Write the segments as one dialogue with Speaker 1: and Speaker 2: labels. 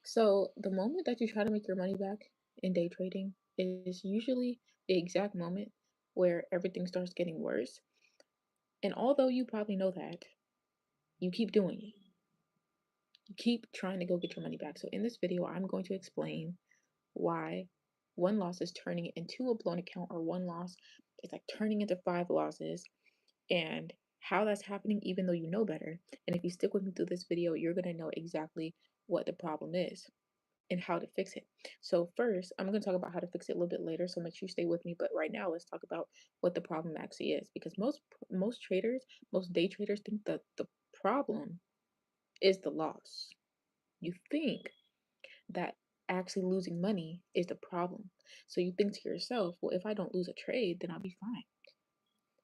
Speaker 1: So the moment that you try to make your money back in day trading is usually the exact moment where everything starts getting worse. And although you probably know that, you keep doing it. You keep trying to go get your money back. So in this video, I'm going to explain why one loss is turning into a blown account, or one loss is like turning into five losses, and how that's happening even though you know better. And if you stick with me through this video, you're going to know exactly what the problem is and how to fix it. So first, I'm going to talk about how to fix it a little bit later, so make sure you stay with me. But right now, let's talk about what the problem actually is, because most traders, most day traders think that the problem is the loss. You think that actually losing money is the problem. So you think to yourself, well, if I don't lose a trade, then I'll be fine.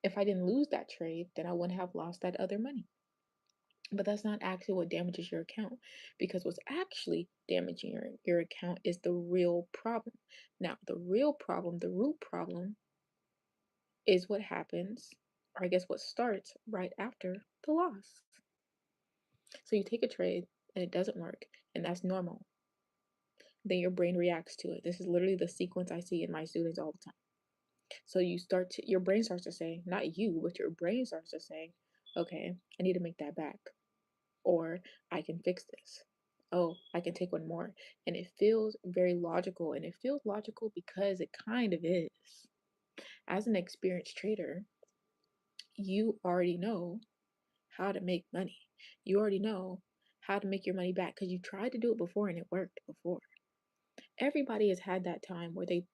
Speaker 1: If I didn't lose that trade, then I wouldn't have lost that other money. But that's not actually what damages your account, because what's actually damaging your account is the real problem. Now, the real problem, the root problem, is what happens, or I guess what starts right after the loss. So you take a trade and it doesn't work, and that's normal. Then your brain reacts to it. This is literally the sequence I see in my students all the time. So your brain starts to say, not you, but your brain starts to say, okay, I need to make that back. Or I can fix this. Oh, I can take one more. And it feels very logical. And it feels logical because it kind of is. As an experienced trader, you already know how to make money. You already know how to make your money back because you tried to do it before and it worked before. Everybody has had that time where they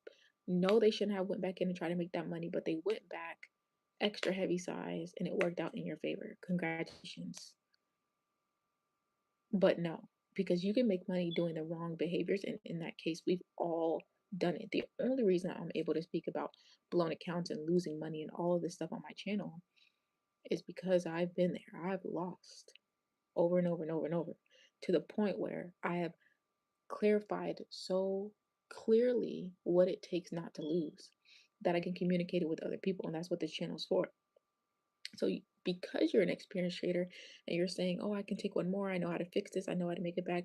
Speaker 1: know they shouldn't have went back in and tried to make that money, but they went back extra heavy size and it worked out in your favor. Congratulations. But no, because you can make money doing the wrong behaviors. And in that case, we've all done it. The only reason I'm able to speak about blown accounts and losing money and all of this stuff on my channel is because I've been there. I've lost over and over and over and over, to the point where I have clarified so clearly what it takes not to lose that I can communicate it with other people. And that's what this channel is for. So because you're an experienced trader and you're saying, oh, I can take one more, I know how to fix this, I know how to make it back,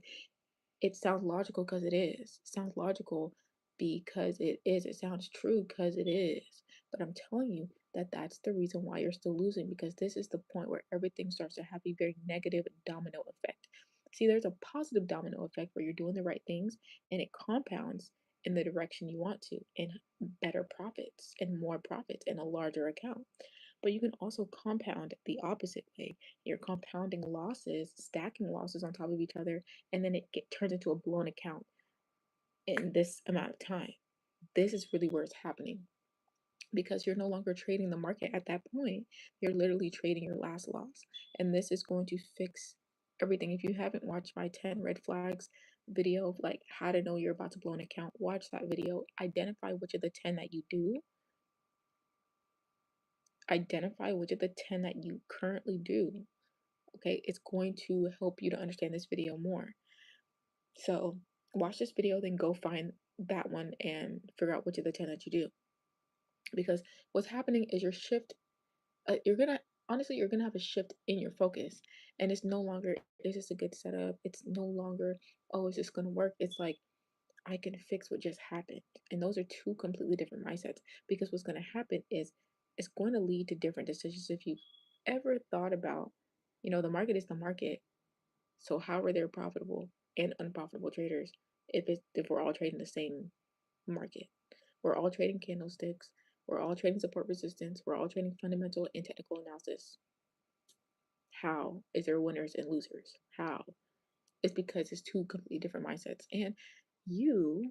Speaker 1: it sounds logical because it is. It sounds logical because it is. It sounds true because it is. But I'm telling you that that's the reason why you're still losing, because this is the point where everything starts to have a very negative domino effect. See, there's a positive domino effect where you're doing the right things and it compounds in the direction you want to, and better profits and more profits and a larger account. But you can also compound the opposite way. You're compounding losses, stacking losses on top of each other, and then turns into a blown account in this amount of time. This is really where it's happening, because you're no longer trading the market at that point. You're literally trading your last loss. And this is going to fix everything. If you haven't watched my 10 red flags video of like how to know you're about to blow an account, watch that video. Identify which of the 10 that you do. Identify which of the 10 that you currently do. Okay, it's going to help you to understand this video more. So watch this video, then go find that one and figure out which of the 10 that you do. Because what's happening is you're gonna, honestly, you're gonna have a shift in your focus. And it's no longer, is this a good setup? It's no longer, oh, is this gonna work? It's like, I can fix what just happened. And those are two completely different mindsets, because what's gonna happen is it's going to lead to different decisions. If you've ever thought about, the market is the market. So how are there profitable and unprofitable traders if we're all trading the same market? We're all trading candlesticks. We're all trading support resistance. We're all trading fundamental and technical analysis. How is there winners and losers? How? It's because it's two completely different mindsets. And you,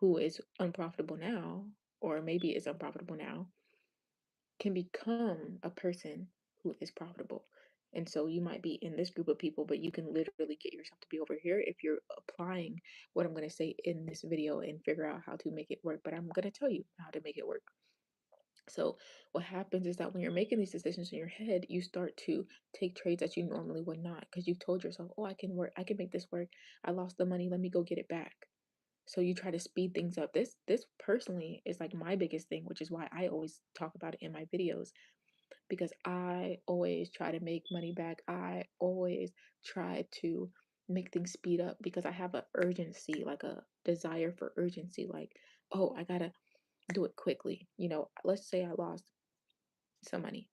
Speaker 1: who is unprofitable now, or maybe is unprofitable now, can become a person who is profitable. And so you might be in this group of people, but you can literally get yourself to be over here if you're applying what I'm going to say in this video and figure out how to make it work. But I'm going to tell you how to make it work. So what happens is that when you're making these decisions in your head, you start to take trades that you normally would not, because you've told yourself, oh, I can work, I can make this work. I lost the money, let me go get it back. So you try to speed things up. This personally is like my biggest thing, which is why I always talk about it in my videos, because I always try to make money back. I always try to make things speed up because I have a urgency, like a desire for urgency, like, oh, I gotta do it quickly. Let's say I lost some money.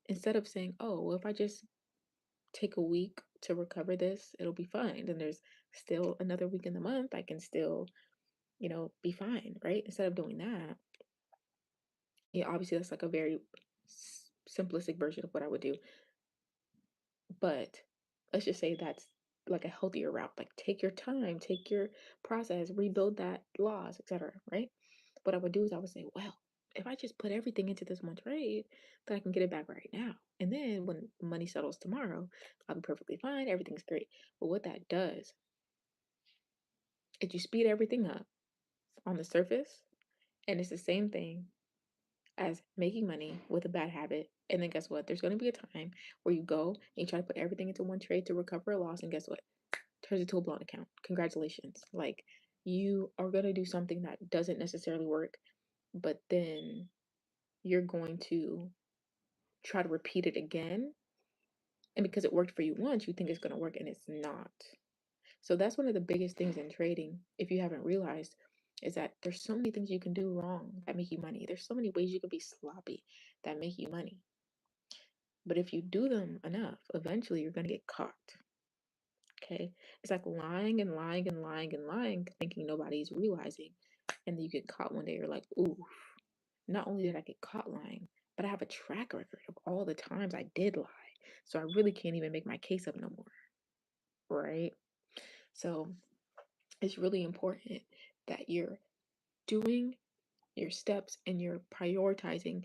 Speaker 1: Instead of saying, oh, well, if I just take a week to recover this, it'll be fine. Then there's still another week in the month. I can still, be fine, right? Instead of doing that, yeah, obviously that's like a very simplistic version of what I would do. But let's just say that's like a healthier route. Like take your time, take your process, rebuild that loss, etc. Right? What I would do is I would say, well, if I just put everything into this one trade, then I can get it back right now. And then when money settles tomorrow, I'll be perfectly fine. Everything's great. But what that does is you speed everything up on the surface, and it's the same thing as making money with a bad habit. And then guess what? There's going to be a time where you go and you try to put everything into one trade to recover a loss, and guess what? Turns into a blown account. Congratulations. Like you are going to do something that doesn't necessarily work, but then you're going to try to repeat it again. And because it worked for you once, you think it's going to work, and it's not. So that's one of the biggest things in trading, if you haven't realized, is that there's so many things you can do wrong that make you money. There's so many ways you can be sloppy that make you money. But if you do them enough, eventually you're going to get caught. Okay? It's like lying and lying and lying and lying, thinking nobody's realizing. And then you get caught one day, you're like, ooh, not only did I get caught lying, but I have a track record of all the times I did lie. So I really can't even make my case up no more. Right? So it's really important that you're doing your steps and you're prioritizing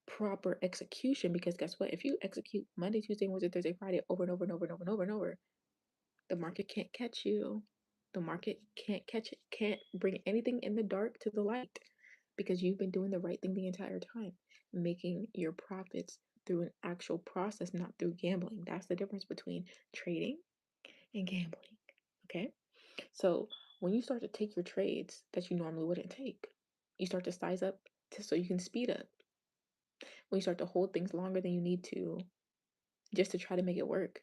Speaker 1: proper execution, because guess what? If you execute Monday, Tuesday, Wednesday, Thursday, Friday over and over and over and over and over and over, the market can't catch you. The market can't catch it, can't bring anything in the dark to the light, because you've been doing the right thing the entire time, making your profits through an actual process, not through gambling. That's the difference between trading and gambling. Okay? So when you start to take your trades that you normally wouldn't take, you start to size up so you can speed up. When you start to hold things longer than you need to just to try to make it work,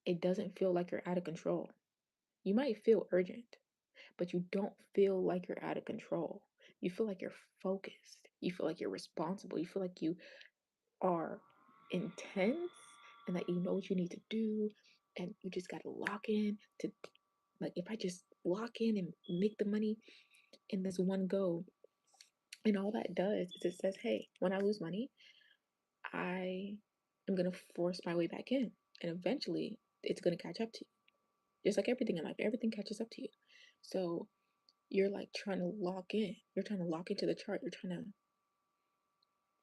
Speaker 1: it doesn't feel like you're out of control. You might feel urgent, but you don't feel like you're out of control. You feel like you're focused. You feel like you're responsible. You feel like you are intense and that you know what you need to do, and you just got to lock in to, like, if I just lock in and make the money in this one go. And all that does is it says, hey, when I lose money, I am going to force my way back in. And eventually it's going to catch up to you. Just like everything in life, everything catches up to you. So you're like trying to lock in. You're trying to lock into the chart. You're trying to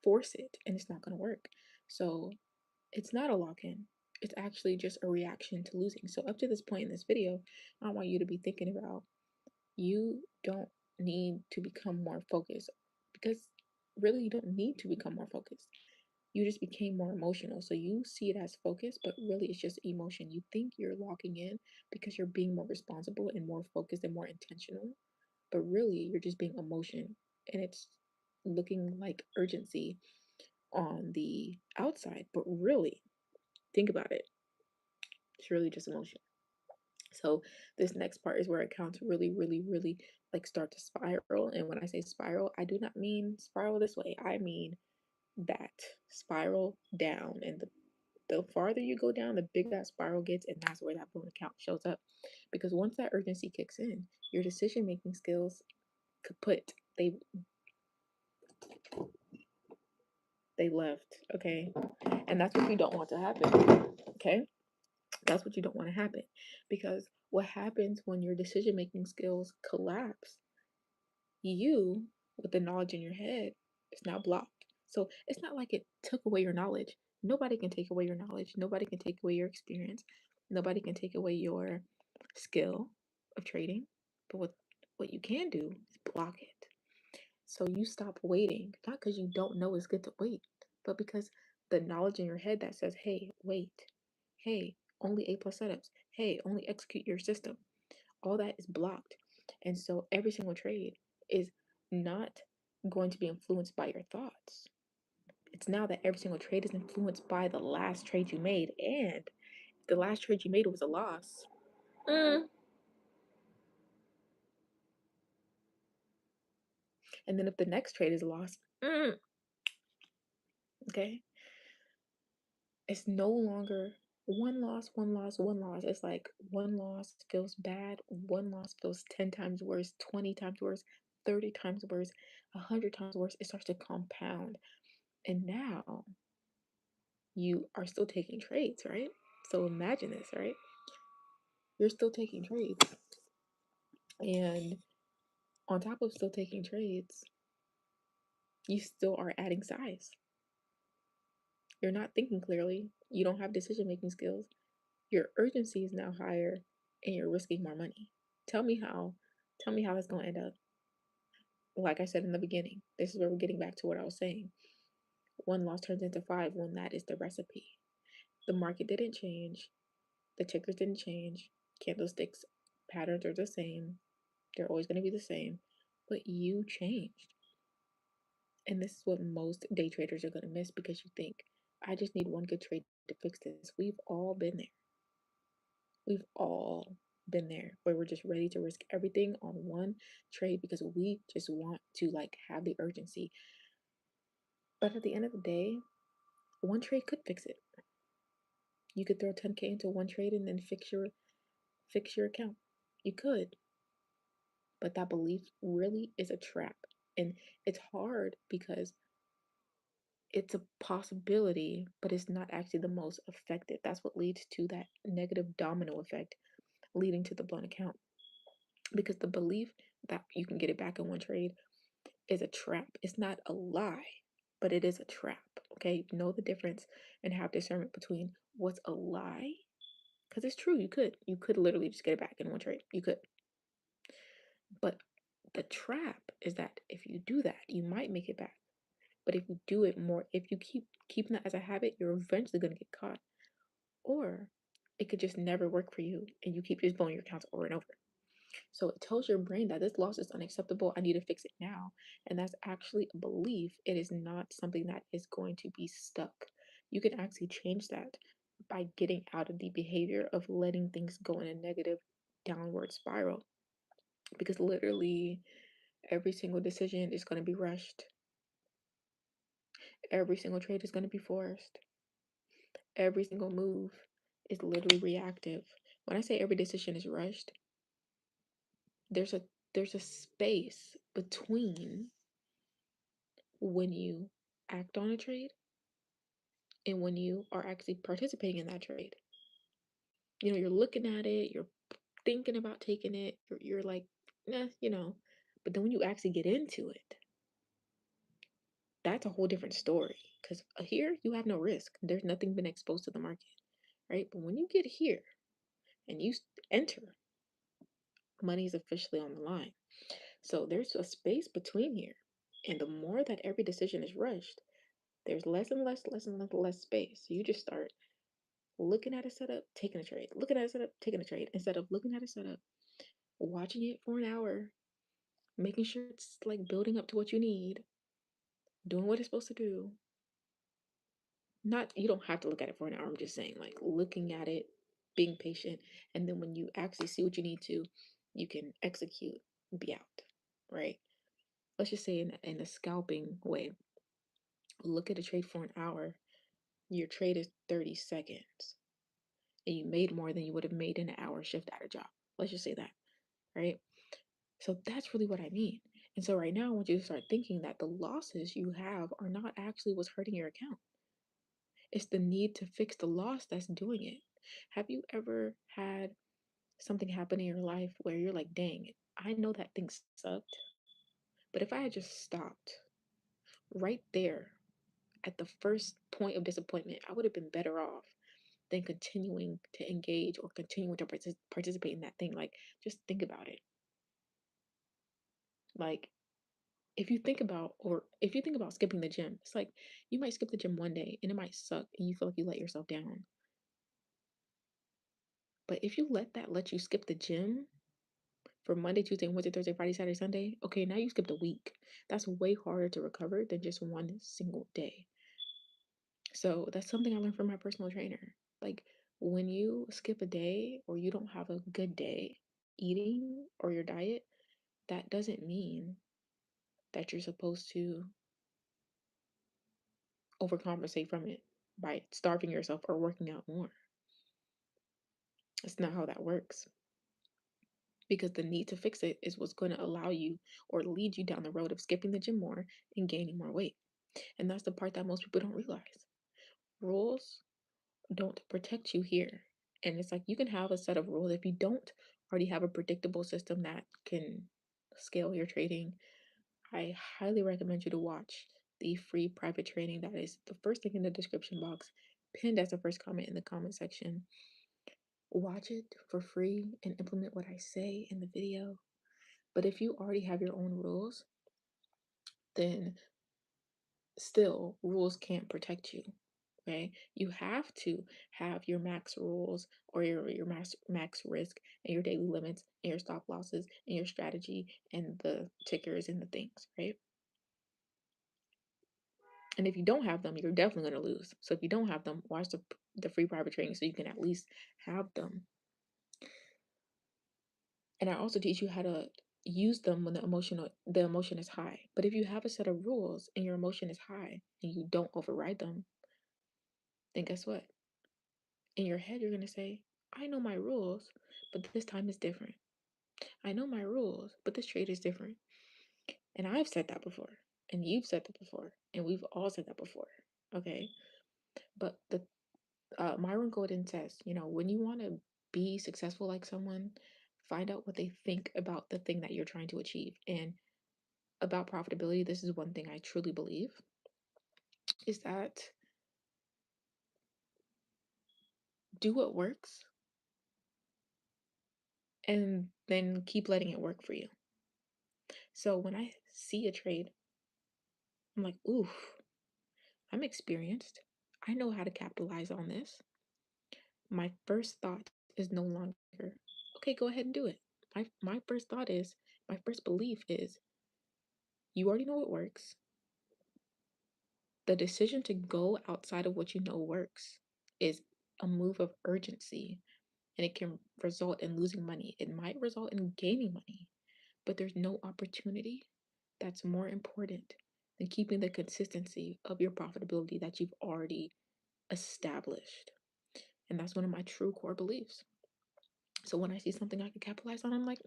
Speaker 1: force it, and it's not going to work. So it's not a lock in. It's actually just a reaction to losing. So up to this point in this video, I want you to be thinking about, you don't need to become more focused, because really you don't need to become more focused. You just became more emotional. So you see it as focus, but really it's just emotion. You think you're locking in because you're being more responsible and more focused and more intentional, but really you're just being emotion, and it's looking like urgency on the outside, but really think about it. It's really just emotion. So this next part is where accounts really, really, really like start to spiral. And when I say spiral, I do not mean spiral this way. I mean that spiral down. And the farther you go down, the bigger that spiral gets, and that's where that blown account shows up. Because once that urgency kicks in, your decision making skills kaput. They left. Okay. And that's what you don't want to happen. Okay. That's what you don't want to happen, because what happens when your decision making skills collapse, you, with the knowledge in your head, is now blocked. So it's not like it took away your knowledge. Nobody can take away your knowledge. Nobody can take away your experience. Nobody can take away your skill of trading. But what you can do is block it. So you stop waiting, not because you don't know it's good to wait, but because the knowledge in your head that says, hey, wait, hey, only A plus setups, hey, only execute your system, all that is blocked. And so every single trade is not going to be influenced by your thoughts. It's now that every single trade is influenced by the last trade you made. And if the last trade you made was a loss, mm. And then if the next trade is lost, okay, it's no longer one loss, one loss, one loss. It's like one loss feels bad, one loss feels 10 times worse, 20 times worse, 30 times worse, 100 times worse. It starts to compound. And now you are still taking trades, right? So imagine this, right? You're still taking trades. And on top of still taking trades, you still are adding size. You're not thinking clearly. You don't have decision making skills. Your urgency is now higher and you're risking more money. Tell me how. Tell me how that's going to end up. Like I said in the beginning, this is where we're getting back to what I was saying. One loss turns into five when that is the recipe. The market didn't change. The tickers didn't change. Candlesticks patterns are the same. They're always going to be the same. But you changed. And this is what most day traders are going to miss because you think, I just need one good trade to fix this. We've all been there. We've all been there where we're just ready to risk everything on one trade because we just want to like have the urgency. But at the end of the day, one trade could fix it. You could throw 10K into one trade and then fix your account. You could, but that belief really is a trap. And it's hard because it's a possibility, but it's not actually the most effective. That's what leads to that negative domino effect leading to the blown account. Because the belief that you can get it back in one trade is a trap. It's not a lie, but it is a trap. Okay, know the difference and have discernment between what's a lie, because it's true. You could literally just get it back in one trade. You could, but the trap is that if you do that, you might make it back. But if you do it more, if you keep keeping that as a habit, you're eventually gonna get caught. Or it could just never work for you, and you keep just blowing your accounts over and over. So it tells your brain that this loss is unacceptable. I need to fix it now. And that's actually a belief. It is not something that is going to be stuck. You can actually change that by getting out of the behavior of letting things go in a negative downward spiral. Because literally every single decision is going to be rushed, every single trade is going to be forced, every single move is literally reactive. When I say every decision is rushed, there's a there's a space between when you act on a trade and when you are actually participating in that trade. You're looking at it, you're thinking about taking it, you're like, but then when you actually get into it, that's a whole different story. Because here you have no risk. There's nothing been exposed to the market, right? But when you get here and you enter, money is officially on the line. So there's a space between here. And the more that every decision is rushed, there's less space. So you just start looking at a setup, taking a trade, looking at a setup, taking a trade, instead of looking at a setup, watching it for an hour, making sure it's like building up to what you need, doing what it's supposed to do. Not, you don't have to look at it for an hour. I'm just saying, like, looking at it, being patient, and then when you actually see what you need to, you can execute, be out, right? Let's just say in a scalping way, look at a trade for an hour. Your trade is 30 seconds, and you made more than you would have made in an hour shift at a job. Let's just say that, right? So that's really what I mean. And so right now, I want you to start thinking that the losses you have are not actually what's hurting your account. It's the need to fix the loss that's doing it. Have you ever had something happen in your life where you're like, dang, I know that thing sucked, but if I had just stopped right there at the first point of disappointment, I would have been better off than continuing to engage or continuing to participate in that thing. Like, just think about it. Like, if you think about skipping the gym, it's like you might skip the gym one day and it might suck and you feel like you let yourself down. But if you let you skip the gym for Monday, Tuesday, Wednesday, Thursday, Friday, Saturday, Sunday, okay, now you skipped a week. That's way harder to recover than just one single day. So that's something I learned from my personal trainer. Like, When you skip a day or you don't have a good day eating or your diet, that doesn't mean that you're supposed to overcompensate from it by starving yourself or working out more. It's not how that works, because the need to fix it is what's going to allow you or lead you down the road of skipping the gym more and gaining more weight. And that's the part that most people don't realize. Rules don't protect you here. And it's like you can have a set of rules if you don't already have a predictable system that can scale your trading. I highly recommend you to watch the free private training that is the first link in the description box, pinned as the first comment in the comment section. Watch it for free and implement what I say in the video. But if you already have your own rules, then still rules can't protect you. Okay, you have to have your max rules or your max risk and your daily limits and your stop losses and your strategy and the tickers and the things, right? And if you don't have them, you're definitely going to lose. So if you don't have them, watch the free private training so you can at least have them. And I also teach you how to use them when the emotion is high. But if you have a set of rules and your emotion is high and you don't override them, then guess what? In your head, you're going to say, I know my rules, but this time is different. I know my rules, but this trade is different. And I've said that before, and you've said that before, and we've all said that before. Okay. But the Myron Golden says, when you want to be successful like someone, find out what they think about the thing that you're trying to achieve. And about profitability, this is one thing I truly believe is that do what works and then keep letting it work for you. So when I see a trade, I'm like, oof, I'm experienced. I know how to capitalize on this. My first thought is no longer, okay, go ahead and do it. My first thought is, my first belief is, you already know what works. The decision to go outside of what you know works is a move of urgency, and it can result in losing money. It might result in gaining money, but there's no opportunity that's more important than keeping the consistency of your profitability that you've already established. And that's one of my true core beliefs. So when I see something I can capitalize on, I'm like,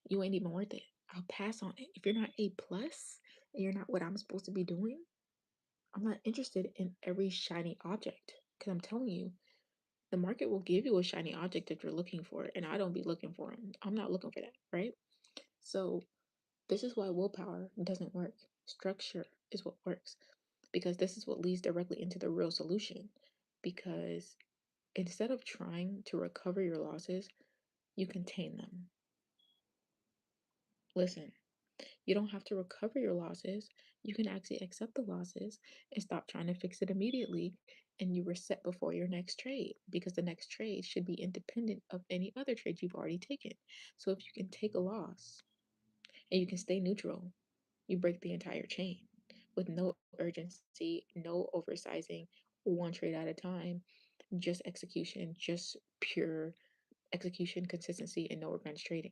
Speaker 1: you ain't even worth it. I'll pass on it. If you're not A plus and you're not what I'm supposed to be doing, I'm not interested in every shiny object. Because I'm telling you, the market will give you a shiny object that you're looking for, and I don't be looking for them. I'm not looking for that, right? So this is why willpower doesn't work. Structure is what works, because this is what leads directly into the real solution. Because instead of trying to recover your losses, you contain them. Listen, you don't have to recover your losses. You can actually accept the losses and stop trying to fix it immediately. And you reset before your next trade, because the next trade should be independent of any other trade you've already taken. So if you can take a loss and you can stay neutral, you break the entire chain with no urgency, no oversizing, one trade at a time, just execution, just pure execution, consistency, and no revenge trading.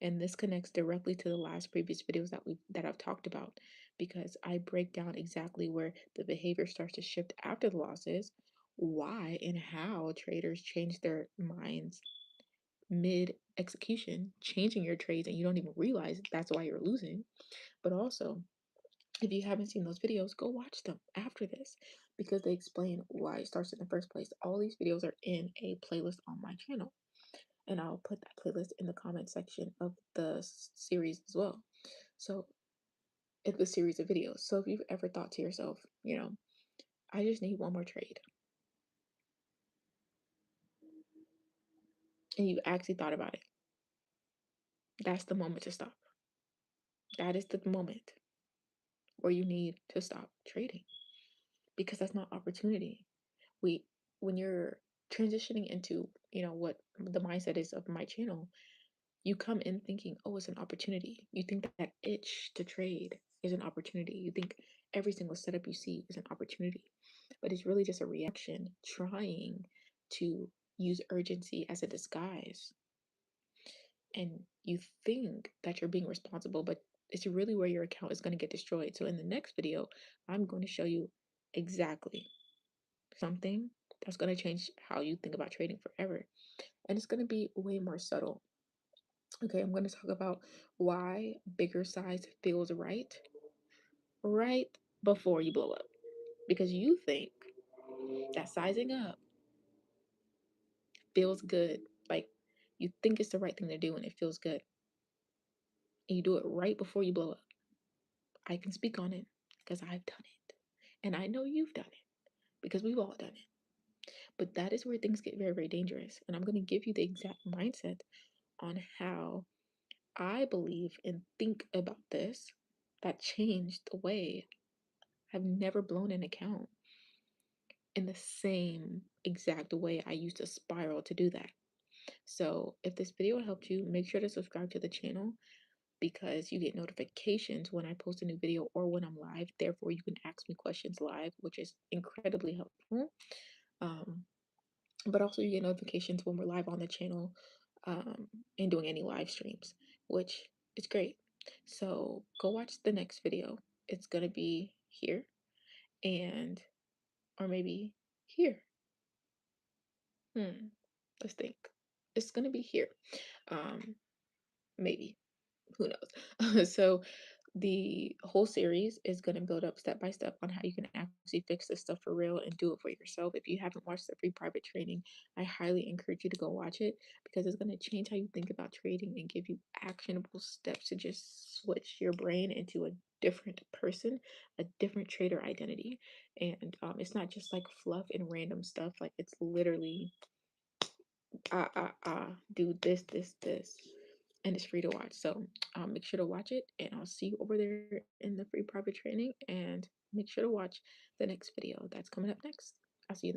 Speaker 1: And this connects directly to the last previous videos that I've talked about, because I break down exactly where the behavior starts to shift after the losses, why and how traders change their minds mid execution, changing your trades, and you don't even realize that's why you're losing. But also, if you haven't seen those videos, go watch them after this, because they explain why it starts in the first place. All these videos are in a playlist on my channel, and I'll put that playlist in the comment section of the series as well. So, in the series of videos. So, if you've ever thought to yourself, I just need one more trade, and you actually thought about it, that's the moment to stop. That is the moment where you need to stop trading, because that's not opportunity. We, when you're transitioning into, what the mindset is of my channel, you come in thinking, oh, it's an opportunity. You think that itch to trade is an opportunity. You think every single setup you see is an opportunity, but it's really just a reaction trying to use urgency as a disguise. And you think that you're being responsible, but it's really where your account is going to get destroyed. So in the next video, I'm going to show you exactly something that's going to change how you think about trading forever. And it's going to be way more subtle. Okay, I'm going to talk about why bigger size feels right before you blow up. Because you think that sizing up feels good. Like you think it's the right thing to do and it feels good. And you do it right before you blow up. I can speak on it because I've done it. And I know you've done it because we've all done it. But that is where things get very, very dangerous. And I'm going to give you the exact mindset on how I believe and think about this that changed the way I've never blown an account in the same exact way I used to spiral to do that. So if this video helped you, make sure to subscribe to the channel because you get notifications when I post a new video or when I'm live. Therefore, you can ask me questions live, which is incredibly helpful. Um, but also, you get notifications when we're live on the channel and doing any live streams, which is great. So go watch the next video. It's gonna be here and or maybe here. Let's think. It's gonna be here. Um, maybe. Who knows? So the whole series is going to build up step by step on how you can actually fix this stuff for real and do it for yourself. If you haven't watched the free private training, I highly encourage you to go watch it because it's going to change how you think about trading and give you actionable steps to just switch your brain into a different person, a different trader identity. And it's not just like fluff and random stuff. Like it's literally do this, and it's free to watch. So make sure to watch it, and I'll see you over there in the free private training. And make sure to watch the next video that's coming up next. I'll see you.